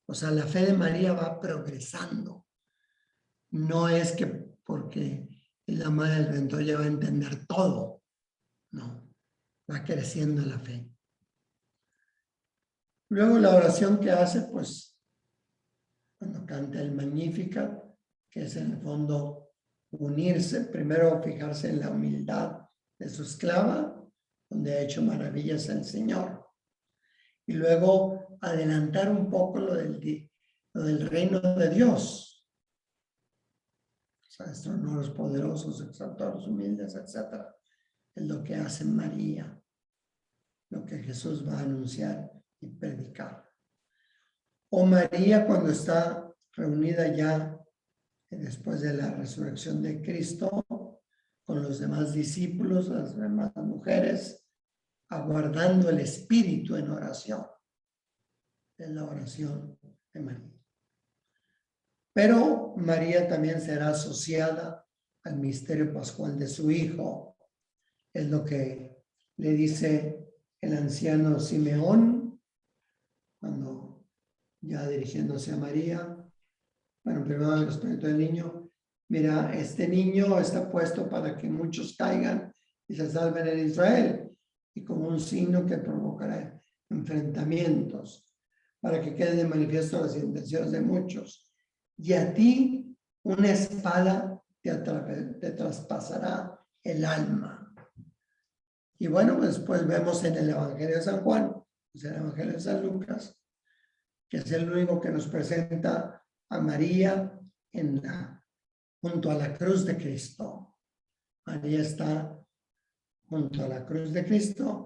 O sea, la fe de María va progresando. No es que porque es la madre del Redentor ya va a entender todo. No, va creciendo la fe. Luego la oración que hace, pues, cuando canta el Magnificat, que es en el fondo unirse, primero fijarse en la humildad de su esclava, donde ha hecho maravillas el Señor. Y luego adelantar un poco lo del reino de Dios. O sea, estos no los poderosos, exaltados, humildes, etc. Es lo que hace María, lo que Jesús va a anunciar y predicar. O María cuando está reunida ya después de la resurrección de Cristo con los demás discípulos, las demás mujeres, aguardando el Espíritu en oración. Es la oración de María. Pero María también será asociada al misterio pascual de su Hijo. Es lo que le dice el anciano Simeón cuando ya dirigiéndose a María. Bueno, primero al respecto del niño. Mira, este niño está puesto para que muchos caigan y se salven en Israel, y como un signo que provocará enfrentamientos, para que queden de manifiesto las intenciones de muchos. Y a ti una espada te traspasará el alma. Y bueno, pues después vemos en el Evangelio de San Juan, pues el Evangelio de San Lucas, que es el único que nos presenta a María junto a la cruz de Cristo. María está junto a la cruz de Cristo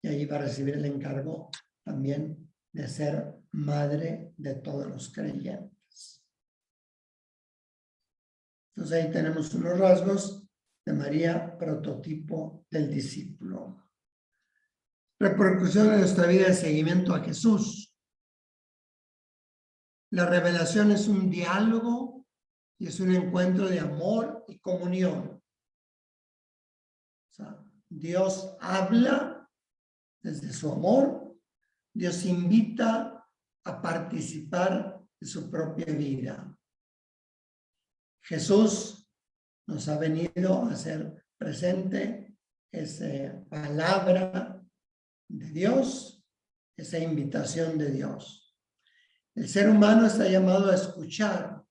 y allí va a recibir el encargo también de ser madre de todos los creyentes. Entonces ahí tenemos unos rasgos de María, prototipo del discípulo. Repercusión de nuestra vida de seguimiento a Jesús. La revelación es un diálogo y es un encuentro de amor y comunión. O sea, Dios habla desde su amor, Dios invita a participar de su propia vida. Jesús nos ha venido a hacer presente esa palabra de Dios, esa invitación de Dios. El ser humano está llamado a escuchar,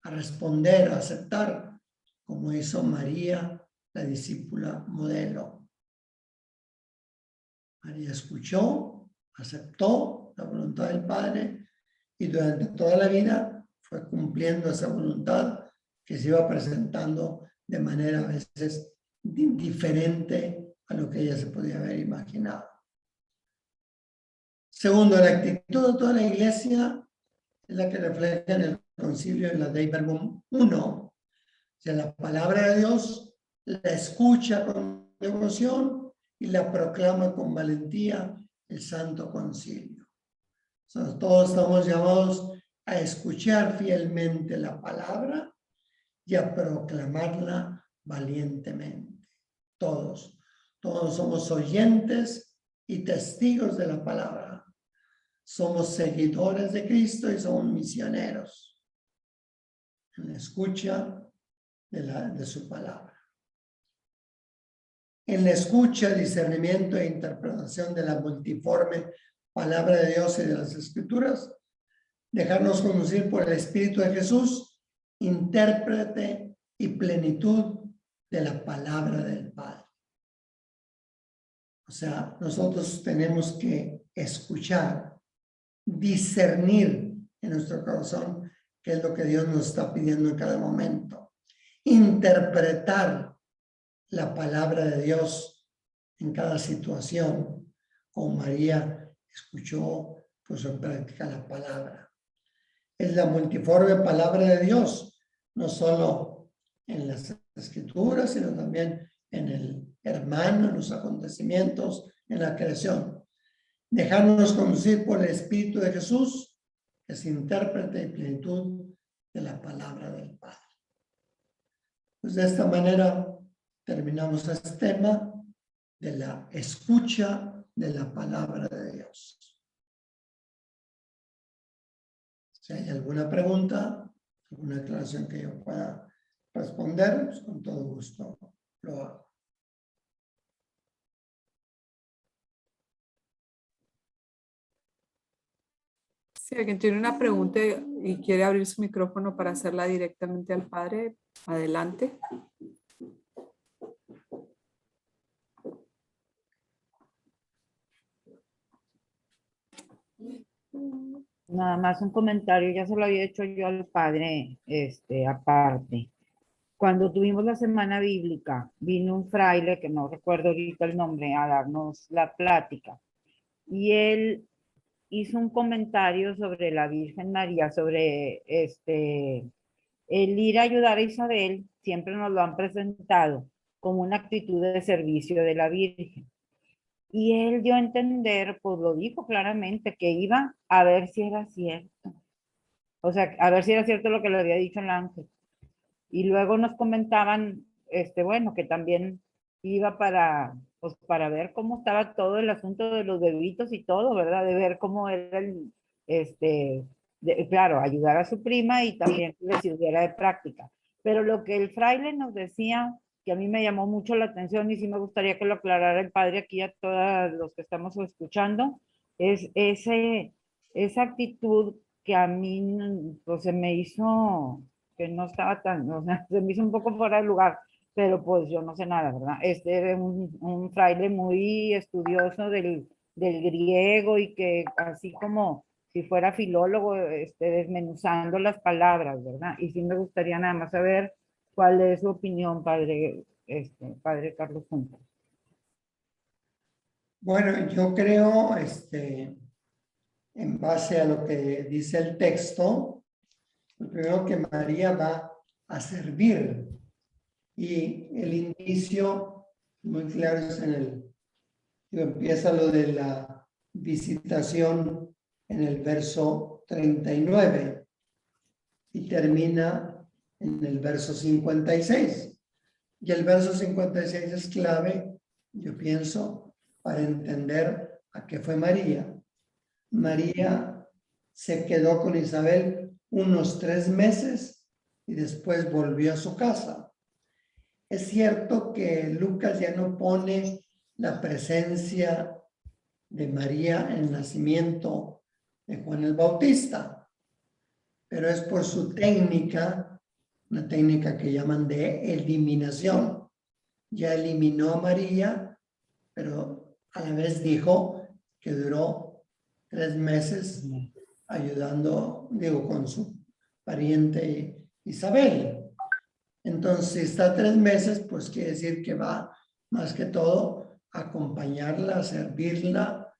a responder, a aceptar, como hizo María, la discípula modelo. María escuchó, aceptó la voluntad del Padre y durante toda la vida fue cumpliendo esa voluntad que se iba presentando de manera a veces diferente a lo que ella se podía haber imaginado. Segundo, la actitud de toda la iglesia es la que refleja en el concilio en la Dei Verbum 1. O sea, la palabra de Dios la escucha con devoción y la proclama con valentía el Santo Concilio. O sea, todos estamos llamados a escuchar fielmente la palabra y a proclamarla valientemente. Todos somos oyentes y testigos de la palabra. Somos seguidores de Cristo y somos misioneros. en la escucha de su palabra. En la escucha, discernimiento e interpretación de la multiforme palabra de Dios y de las Escrituras, dejarnos conducir por el Espíritu de Jesús, intérprete y plenitud de la palabra del Padre. O sea, nosotros tenemos que escuchar, discernir en nuestro corazón qué es lo que Dios nos está pidiendo en cada momento, interpretar la palabra de Dios en cada situación, como María escuchó, puso en práctica la palabra. Es la multiforme palabra de Dios, no solo en las Escrituras, sino también en el hermano, en los acontecimientos, en la creación. Dejarnos conducir por el Espíritu de Jesús, que es intérprete y plenitud de la palabra del Padre. Pues de esta manera terminamos este tema de la escucha de la palabra de Dios. Si hay alguna pregunta, alguna aclaración que yo pueda responder, pues con todo gusto lo hago. Si alguien tiene una pregunta y quiere abrir su micrófono para hacerla directamente al Padre, adelante. Nada más un comentario, ya se lo había hecho yo al padre, aparte. Cuando tuvimos la semana bíblica, vino un fraile, que no recuerdo ahorita el nombre, a darnos la plática. Y él hizo un comentario sobre la Virgen María, sobre el ir a ayudar a Isabel, siempre nos lo han presentado como una actitud de servicio de la Virgen. Y él dio a entender, pues lo dijo claramente, que iba a ver si era cierto. O sea, a ver si era cierto lo que le había dicho el ángel. Y luego nos comentaban, bueno, que también iba pues para ver cómo estaba todo el asunto de los bebitos y todo, ¿verdad? De ver cómo era claro, ayudar a su prima y también que le sirviera de práctica. Pero lo que el fraile nos decía, que a mí me llamó mucho la atención y sí me gustaría que lo aclarara el padre aquí a todos los que estamos escuchando, es esa actitud que a mí pues, se me hizo que no estaba tan, o sea, se me hizo un poco fuera de lugar, pero pues yo no sé nada, ¿verdad? Era un fraile muy estudioso del griego y que así como si fuera filólogo, desmenuzando las palabras, ¿verdad? Y sí me gustaría nada más saber cuál es su opinión, padre, padre Carlos Juntos. Bueno, yo creo, en base a lo que dice el texto, lo primero que María va a servir y el inicio muy claro es empieza lo de la visitación en el verso 39 y termina en el verso 56. Y el verso 56 es clave, yo pienso, para entender a qué fue María. María se quedó con Isabel unos 3 meses y después volvió a su casa. Es cierto que Lucas ya no pone la presencia de María en el nacimiento de Juan el Bautista, pero es por su técnica, una técnica que llaman de eliminación. Ya eliminó a María, pero a la vez dijo que duró 3 meses ayudando, con su pariente Isabel. Entonces, si está 3 meses, pues quiere decir que va más que todo a acompañarla, a servirla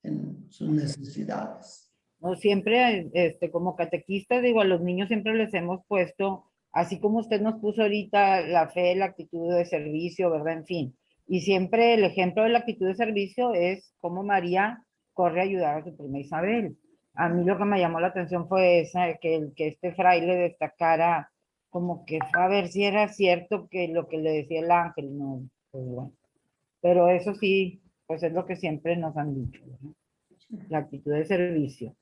en sus necesidades. No, siempre, como catequista, digo, a los niños siempre les hemos puesto, así como usted nos puso ahorita la fe, la actitud de servicio, ¿verdad? En fin. Y siempre el ejemplo de la actitud de servicio es cómo María corre a ayudar a su prima Isabel. A mí lo que me llamó la atención fue que este fraile destacara como que fue a ver si era cierto que lo que le decía el ángel, no, pues bueno. Pero eso sí, pues es lo que siempre nos han dicho, ¿no? La actitud de servicio.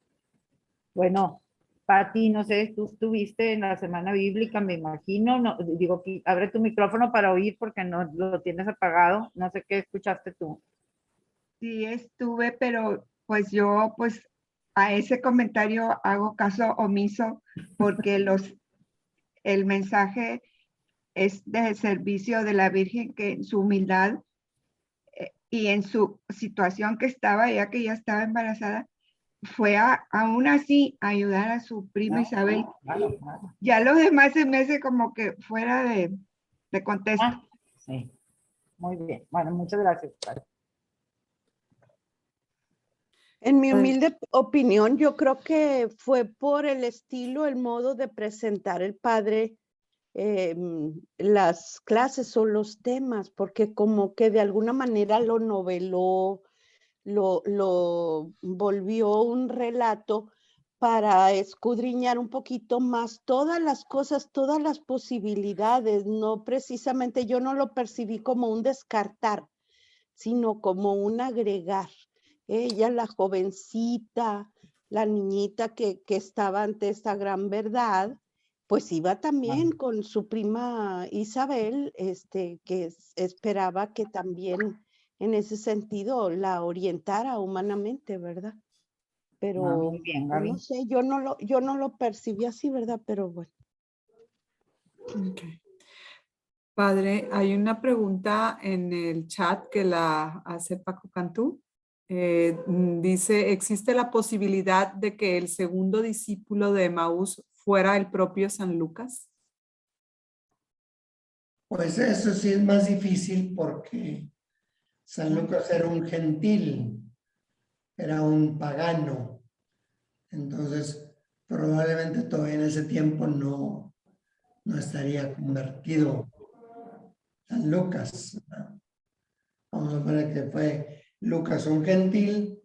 Bueno, Pati, no sé, tú estuviste en la semana bíblica, me imagino, no, digo, abre tu micrófono para oír porque no lo tienes apagado, no sé qué escuchaste tú. Sí, estuve, pero pues yo pues a ese comentario hago caso omiso porque el mensaje es de servicio de la Virgen que en su humildad y en su situación que estaba, ya que ya estaba embarazada, fue aún así a ayudar a su prima Isabel. Claro, claro. Ya lo demás se me hace como que fuera de contexto. Ah, sí, muy bien. Bueno, muchas gracias, Pati. En mi humilde opinión, yo creo que fue por el estilo, el modo de presentar el padre las clases o los temas, porque como que de alguna manera lo noveló, lo volvió un relato para escudriñar un poquito más todas las cosas, todas las posibilidades, no precisamente, yo no lo percibí como un descartar, sino como un agregar. Ella, la jovencita, la niñita que estaba ante esta gran verdad, pues iba también con su prima Isabel, que esperaba que también en ese sentido la orientara humanamente, ¿verdad? Pero, Muy bien, pues, Gaby. no sé, yo no lo percibí así, ¿verdad? Pero bueno. Ok. Padre, hay una pregunta en el chat que la hace Paco Cantú. Dice, ¿existe la posibilidad de que el segundo discípulo de Emaús fuera el propio San Lucas? Pues eso sí es más difícil porque San Lucas era un gentil, era un pagano. Entonces, probablemente todavía en ese tiempo no estaría convertido San Lucas, ¿no? Vamos a poner que fue Lucas un gentil,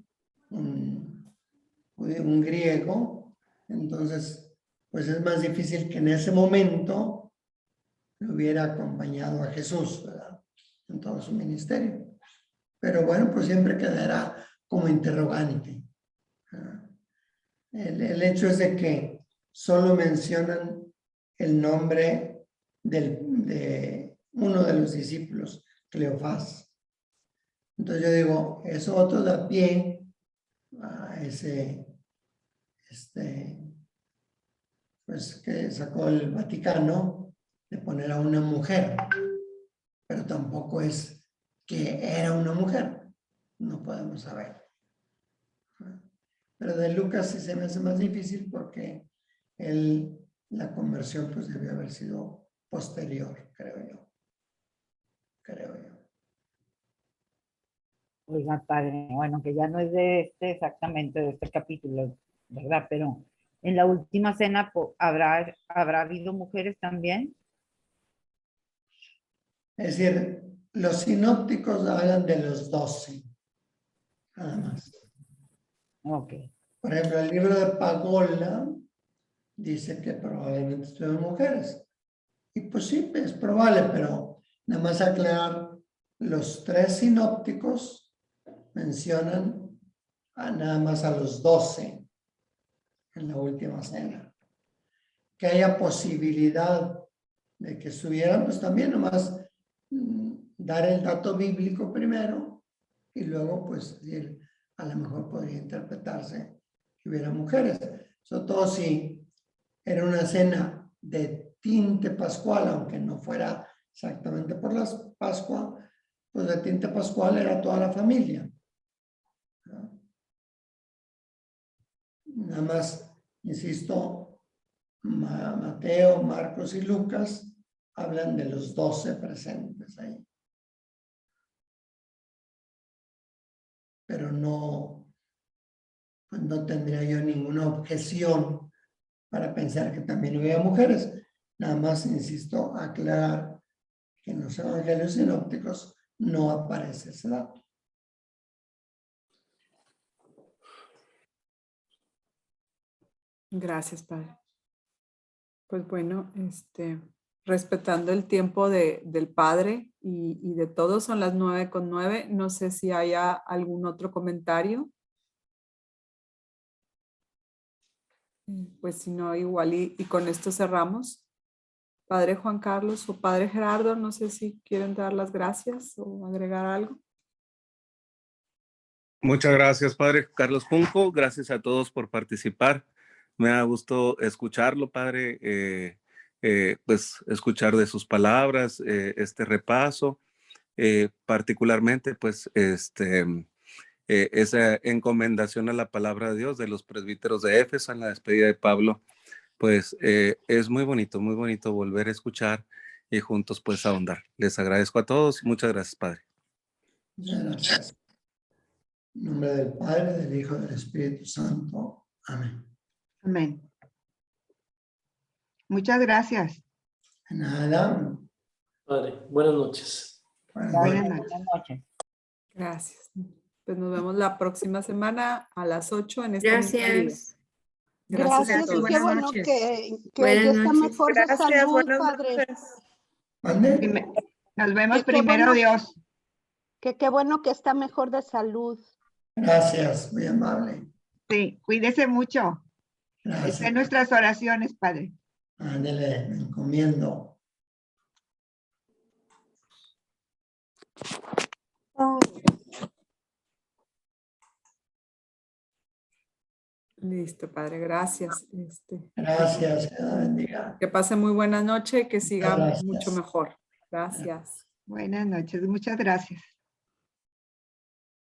un griego. Entonces, pues es más difícil que en ese momento lo hubiera acompañado a Jesús, ¿verdad? En todo su ministerio. Pero bueno, pues siempre quedará como interrogante. El hecho es de que solo mencionan el nombre de uno de los discípulos, Cleofás. Entonces yo digo, eso otro da pie a ese, pues que sacó el Vaticano de poner a una mujer, pero tampoco es que era una mujer, no podemos saber. Pero de Lucas sí se me hace más difícil porque la conversión pues debió haber sido posterior, creo yo. Oiga, padre, bueno, que ya no es de exactamente de este capítulo, ¿verdad? Pero en la última cena habrá habido mujeres también. Es decir, los sinópticos hablan de los 12, nada más. Ok. Por ejemplo, el libro de Pagola dice que probablemente estuvieron mujeres. Y pues sí, es probable, pero nada más aclarar, los 3 sinópticos mencionan nada más a los 12 en la última cena. Que haya posibilidad de que estuvieran, pues también nomás dar el dato bíblico primero y luego pues decir, a lo mejor podría interpretarse que hubiera mujeres. Sobre todo si era una cena de tinte pascual, aunque no fuera exactamente por la Pascua, pues de tinte pascual era toda la familia. Nada más, insisto, Mateo, Marcos y Lucas hablan de los 12 presentes ahí. Pero no, pues no tendría yo ninguna objeción para pensar que también hubiera mujeres. Nada más, insisto, aclarar que en los evangelios sinópticos no aparece ese dato. Gracias, Padre. Pues bueno, respetando el tiempo del Padre y de todos, son las 9:09. No sé si haya algún otro comentario. Pues si no, igual y con esto cerramos. Padre Juan Carlos o Padre Gerardo, no sé si quieren dar las gracias o agregar algo. Muchas gracias, Padre Carlos Junco. Gracias a todos por participar. Me da gusto escucharlo, Padre, pues escuchar de sus palabras, este repaso, particularmente pues esa encomendación a la palabra de Dios de los presbíteros de Éfeso en la despedida de Pablo, pues es muy bonito volver a escuchar y juntos pues ahondar. Les agradezco a todos. Muchas gracias, Padre. Muchas gracias. En nombre del Padre, del Hijo y del Espíritu Santo. Amén. Amén. Muchas gracias. De nada. Padre, buenas noches. Buenas Buenas noches. noches. Buenas noches. Gracias. Pues nos vemos la próxima semana a las 8 en esta misma liga. Gracias. Gracias a Gracias y todos. qué Buenas bueno noches. que Buenas ya está noches. mejor de salud, padre. ¿Mande? Nos vemos Qué primero, bueno. Dios. Que qué bueno que está mejor de salud. Gracias, muy amable. Sí, cuídese mucho. Está en Gracias. nuestras oraciones, Padre. Ándele, me encomiendo. Listo, Padre, gracias. Gracias, que Dios bendiga. Que pase muy buena noche y que siga Gracias. mucho mejor. Gracias. Buenas noches. Muchas gracias.